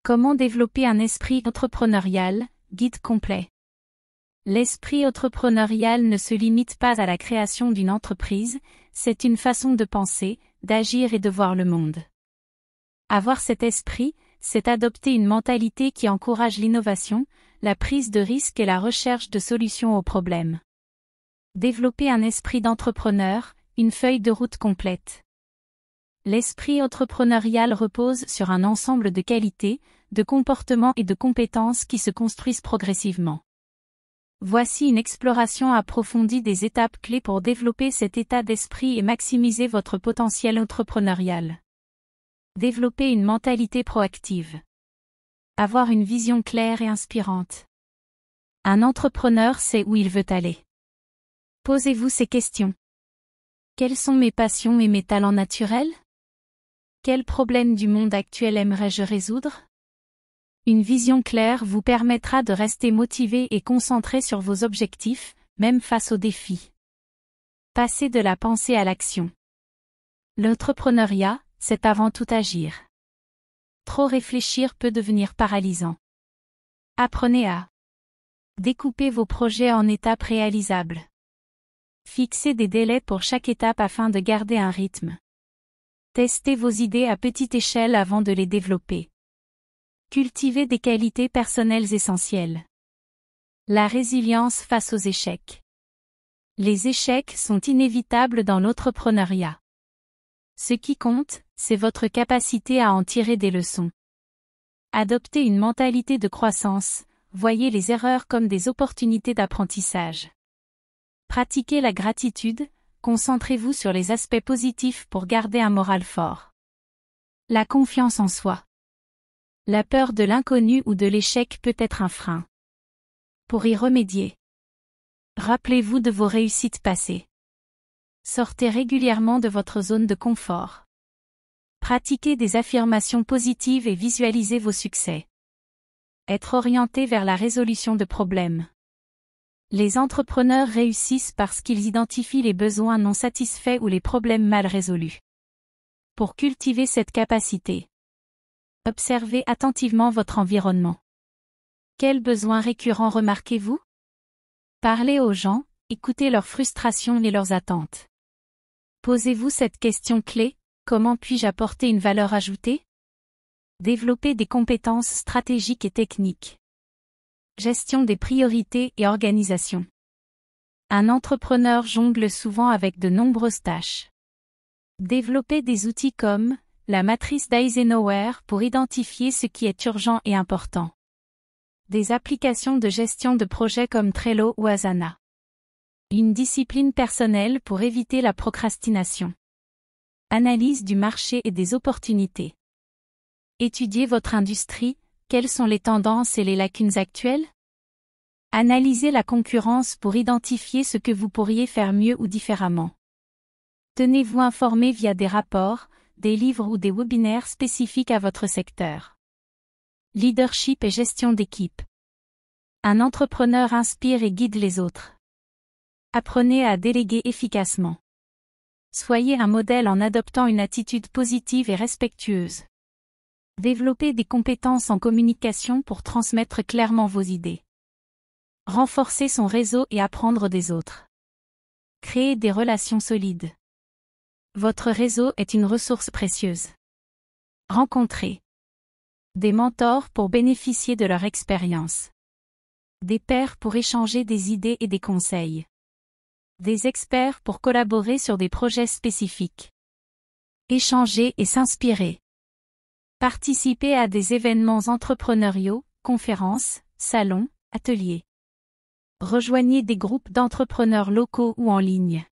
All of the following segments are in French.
Comment développer un esprit entrepreneurial, guide complet. L'esprit entrepreneurial ne se limite pas à la création d'une entreprise, c'est une façon de penser, d'agir et de voir le monde. Avoir cet esprit, c'est adopter une mentalité qui encourage l'innovation, la prise de risques et la recherche de solutions aux problèmes. Développer un esprit d'entrepreneur, une feuille de route complète. L'esprit entrepreneurial repose sur un ensemble de qualités, de comportements et de compétences qui se construisent progressivement. Voici une exploration approfondie des étapes clés pour développer cet état d'esprit et maximiser votre potentiel entrepreneurial. Développer une mentalité proactive. Avoir une vision claire et inspirante. Un entrepreneur sait où il veut aller. Posez-vous ces questions. Quelles sont mes passions et mes talents naturels? Quels problèmes du monde actuel aimerais-je résoudre? Une vision claire vous permettra de rester motivé et concentré sur vos objectifs, même face aux défis. Passez de la pensée à l'action. L'entrepreneuriat, c'est avant tout agir. Trop réfléchir peut devenir paralysant. Apprenez à découper vos projets en étapes réalisables. Fixez des délais pour chaque étape afin de garder un rythme. Testez vos idées à petite échelle avant de les développer. Cultivez des qualités personnelles essentielles. La résilience face aux échecs. Les échecs sont inévitables dans l'entrepreneuriat. Ce qui compte, c'est votre capacité à en tirer des leçons. Adoptez une mentalité de croissance, voyez les erreurs comme des opportunités d'apprentissage. Pratiquez la gratitude, concentrez-vous sur les aspects positifs pour garder un moral fort. La confiance en soi. La peur de l'inconnu ou de l'échec peut être un frein. Pour y remédier, rappelez-vous de vos réussites passées. Sortez régulièrement de votre zone de confort. Pratiquez des affirmations positives et visualisez vos succès. Être orienté vers la résolution de problèmes. Les entrepreneurs réussissent parce qu'ils identifient les besoins non satisfaits ou les problèmes mal résolus. Pour cultiver cette capacité, observez attentivement votre environnement. Quels besoins récurrents remarquez-vous? Parlez aux gens, écoutez leurs frustrations et leurs attentes. Posez-vous cette question clé, comment puis-je apporter une valeur ajoutée? Développez des compétences stratégiques et techniques. Gestion des priorités et organisation. Un entrepreneur jongle souvent avec de nombreuses tâches. Développez des outils comme la matrice d'Eisenhower pour identifier ce qui est urgent et important. Des applications de gestion de projets comme Trello ou Asana. Une discipline personnelle pour éviter la procrastination. Analyse du marché et des opportunités. Étudiez votre industrie, quelles sont les tendances et les lacunes actuelles? Analysez la concurrence pour identifier ce que vous pourriez faire mieux ou différemment. Tenez-vous informé via des rapports, des livres ou des webinaires spécifiques à votre secteur. Leadership et gestion d'équipe. Un entrepreneur inspire et guide les autres. Apprenez à déléguer efficacement. Soyez un modèle en adoptant une attitude positive et respectueuse. Développez des compétences en communication pour transmettre clairement vos idées. Renforcer son réseau et apprendre des autres. Créer des relations solides. Votre réseau est une ressource précieuse. Rencontrez des mentors pour bénéficier de leur expérience. Des pairs pour échanger des idées et des conseils. Des experts pour collaborer sur des projets spécifiques. Échanger et s'inspirer. Participez à des événements entrepreneuriaux, conférences, salons, ateliers. Rejoignez des groupes d'entrepreneurs locaux ou en ligne.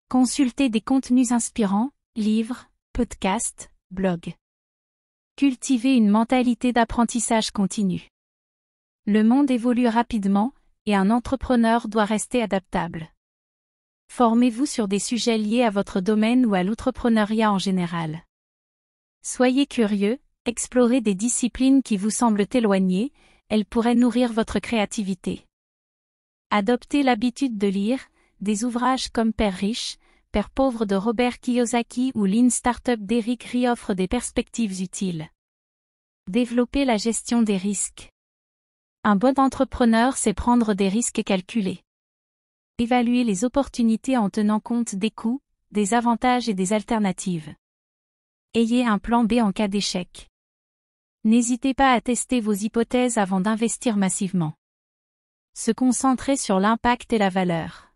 Consultez des contenus inspirants, livres, podcasts, blogs. Cultivez une mentalité d'apprentissage continu. Le monde évolue rapidement, et un entrepreneur doit rester adaptable. Formez-vous sur des sujets liés à votre domaine ou à l'entrepreneuriat en général. Soyez curieux, explorez des disciplines qui vous semblent éloignées, elles pourraient nourrir votre créativité. Adoptez l'habitude de lire, des ouvrages comme Père riche, Père pauvre de Robert Kiyosaki ou Lean Startup d'Eric Rie offrent des perspectives utiles. Développer la gestion des risques. Un bon entrepreneur sait prendre des risques calculés. Évaluer les opportunités en tenant compte des coûts, des avantages et des alternatives. Ayez un plan B en cas d'échec. N'hésitez pas à tester vos hypothèses avant d'investir massivement. Se concentrer sur l'impact et la valeur.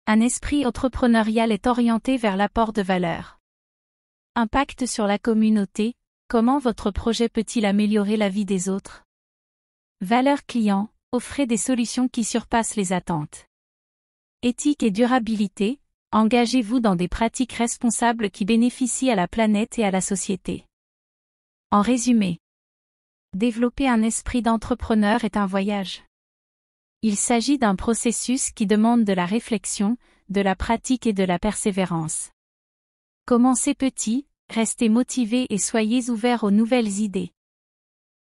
Un esprit entrepreneurial est orienté vers l'apport de valeur. Impact sur la communauté, comment votre projet peut-il améliorer la vie des autres? Valeur client, offrez des solutions qui surpassent les attentes. Éthique et durabilité, engagez-vous dans des pratiques responsables qui bénéficient à la planète et à la société. En résumé, développer un esprit d'entrepreneur est un voyage. Il s'agit d'un processus qui demande de la réflexion, de la pratique et de la persévérance. Commencez petit, restez motivé et soyez ouverts aux nouvelles idées.